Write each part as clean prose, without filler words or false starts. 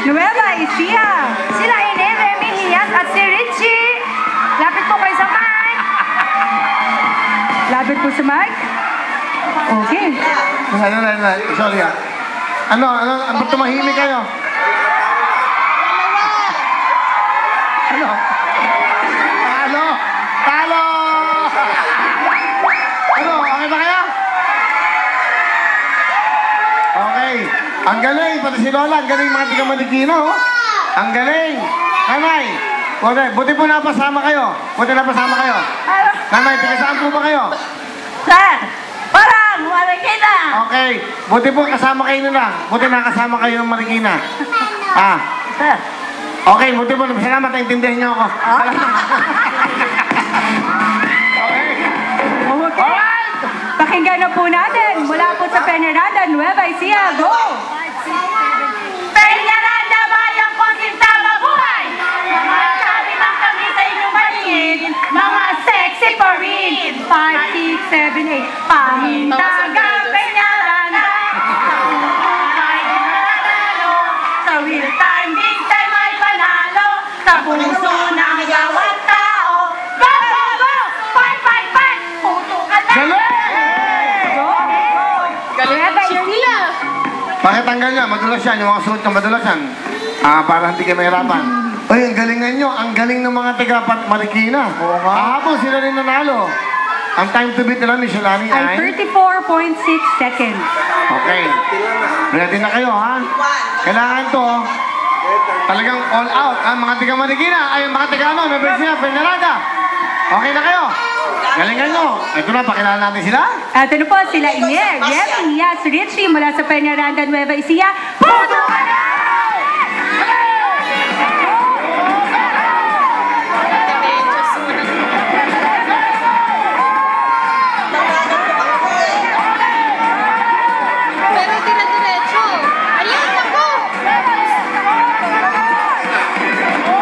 Nueva Ecija. Sila Ine, Remy, Hiyat at si Richie. Lapit po kayo sa mic. Lapit po sa mic. Okay. Sorry ah. Ba't tumahimik kayo? Talo! Okay ba kayo? Okay. Ang galing, pati si Lola, ang galing mga tiga-Marikina, oh. Ang galing. Nanay, buti po napasama kayo. Nanay, tiga saan po ba kayo? Sir, parang Marikina. Okay. Buti po kasama kayo nila. Buti nakasama kayo ng Marikina. Sir. Okay, buti po. Salamat, naintindihan niyo ako. Okay. Pakinggan na po natin mula po sa Peñaranda, Nueva Ecija. Go! Peñaranda, bayang konsinta mabuhay! Mga sabi mang kami sa inyong paligid, mga sexy pa rin! 5, 6, 7, 8, pamintaga Peñaranda! Kahit nanalo, sa real time, big time ay panalo, sa puso ng bawat tao. Go, go, go! Fight, fight, fight! Puto ka na! Nueva Ecija! Bakit tanggal niya? Madulas yan. Yung mga suot ng madulas yan. Para hindi kayo mahirapan. Ay, ang galingan nyo. Ang galing ng mga taga Marikina. Kahapon sila rin nanalo. Ang time to beat nila ni Shalani ay 34.6 seconds. Okay. Ready na kayo, ha? Kailangan to. Talagang all out. Ang mga taga Marikina ay mga taga Nueva Ecija, Peñaranda. Okay na kayo? Galingan nyo. Ito na, pakilala natin sila. At ano po, sila Ine, Remy, Hiyat, Richie mula sa Peñaranda, Nueva Ecija. Puto ka na! Pero dire-diretso. Ayan ako!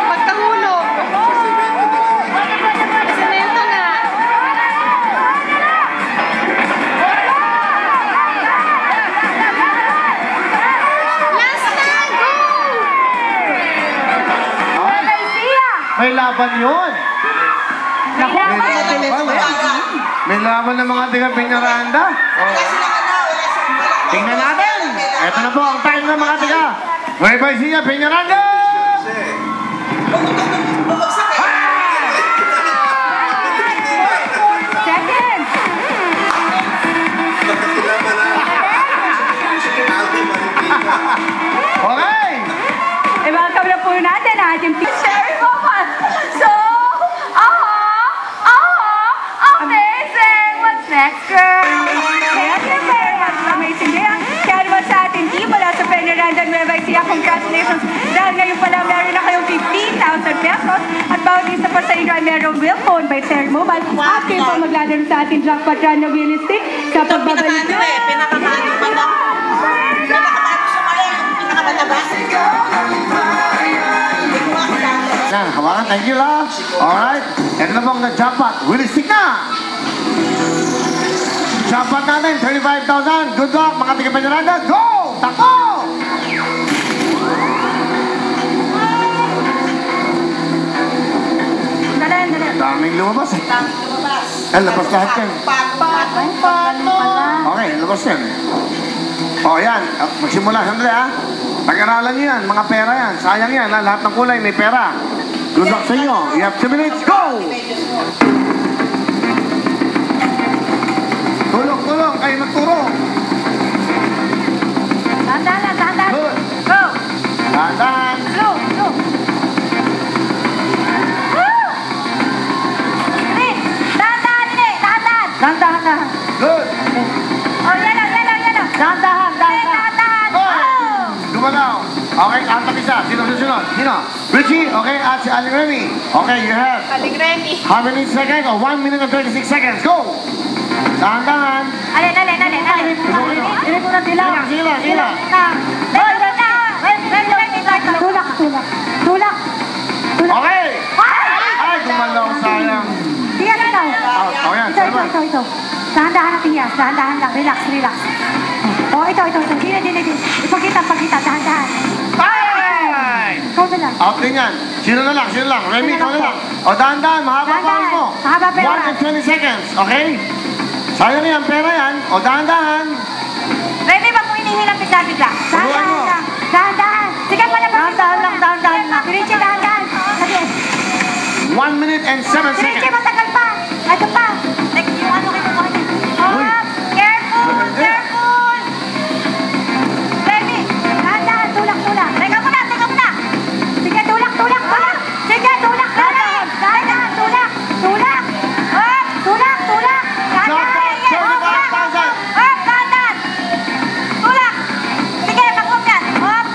Magkahulog. Semento nga. Last na! Go! Nueva Ecija! May laban yun. May laban ng mga taga Peñaranda. Tingnan natin. Ito na po ang time ng mga taga Nueva Ecija, Peñaranda. Second! Okay. I-welcome na po natin ang ating Sherry Bopas. So, amazing! What's next, girl? Amazing day. Kaya naman sa ating team mula sa Peñaranda, Nueva Ecija, congratulations. Dahil ngayon pala meron na kayong 15,000 pesos at bawat isa pa sa inyo ay merong wheel phone by Terry Mobile. At kayo po maglalaro sa ating jackpot run na wheel stick sa pagbabalik nyo. Pinakamano ba na? Pinakamano sa mali. Pinakamataba. Yan, hawakan. Thank you, love. Alright. Ito na po ang jackpot. Wheel stick na. Jackpot natin, 35,000. Good luck, mga taga Peñaranda. Go! Takbo! Dali. Daming lumabas eh. Lumabas. Labas lahat yan. Okay, labas yan. Yan. Magsimula. Sandali, ha? Pag-aralan nyo yan. Mga pera yan. Sayang yan, ha? Lahat ng kulay may pera. Good luck sa inyo. You have 2 minutes. Go! Tulong. Kayo magturo. Dahan-dahan. Good. Go! Dahan. Slow. Woo! Please, dahan-dahan. Good. Yan na. Dahan-dahan. Oh! Gumalaw. Okay, antak isa. Sino susunod? Sino? Richie, okay, at si Aling Remy. Okay, you have Aling Remy. how many seconds? 1 minute and 36 seconds. Go! Dahan-dahan. Alin. Ilip mo na sila. Sila. Tulak. Okay! Ay, gumalaw, sayang. Tiyan ito. Oh, yan, salamat. Ito. Dahan-dahan natin yan. Dahan-dahan lang. Relax. Ito. Hindi. Ipagkita. Dahan-dahan. Ay! Out din yan. Sino na lang? Remy, ikaw na lang. O, dahan-dahan, mahaba pa mo. Mahaba pera. 1 and 20 seconds, okay? Sayang yan, pera yan. O, dahan-dahan. Remy, wag mo inihilang bigla-bigla. Turuan mo. Dahan-dahan. Sige, palabas. Dahan-dahan lang. Richie, dahan-dahan. Sige. 1 minute and 7 Richie, seconds. matagal pa. Ito pa. Next, yung ano kinukuha niya. Uy. Careful, Maganda. careful. Remy, dahan-dahan. Tulak. Teka muna. Sige, tulak. Sige, tulak. Dahan-dahan, tulak. Up, tulak. Dahan-dahan. Sige, Jackpot, 25,000. Up, dahan-dahan. Tulak. Sige, mag-up yan. Up.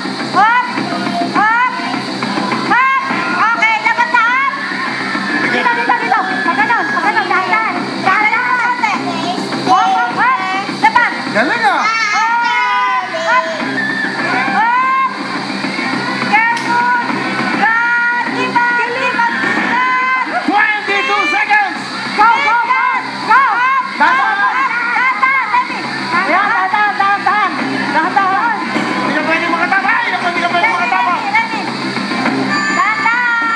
Okay, labas na up. Dito. Pagganon, dahan-dahan. Up. Labas. Galing ah. Up. Careful. God, libag. 22 seconds. Go. Dahan-dahan. Dahan-dahan. Hindi ka pwede makatapa.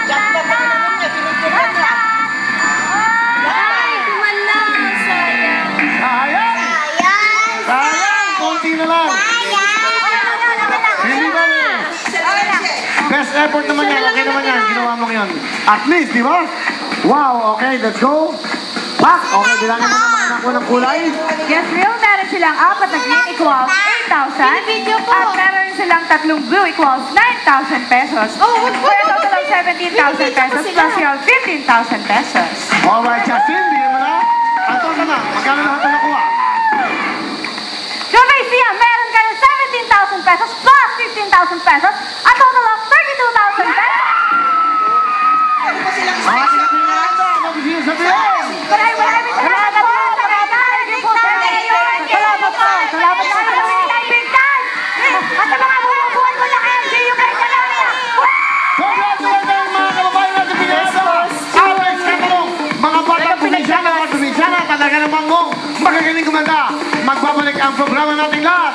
Jackpot na naman niya, pinagkuhan niya. Ay, wala. Sayang. Sayang. Konti na lang. Hindi ba best effort naman yan. Okay naman yan. Ginawa mo ngayon. At least, di ba? Wow, okay, let's go. Back. Okay, bilangin mo naman anak ko ng kulay. Yes, real meron silang apat na green equals 8,000. Video po. At meron silang tatlong blue equals 9,000 pesos. Oh, wag po. For a total of 17,000 pesos plus your 15,000 pesos. Alright, Justin, bigyan mo na. Ato ka na. Magkano lahat na nakuha? Jovecia, meron kayo 17,000 pesos plus 15,000 pesos. A total of 32,000 pesos. Ano pa silang Mga tingnan-tingnan na. Ano gusto nyo sabihin? Maraming salamat po. Thank you po. Salamat po. At sa mga buwan mo na LGU kayo sa namin. Congratulations mga kababayan natin Pilipino! Average katanong, mga batang kumisyana at kumisyana talaga namang magagaling kumanda. Magbabalik ang programa nating lahat.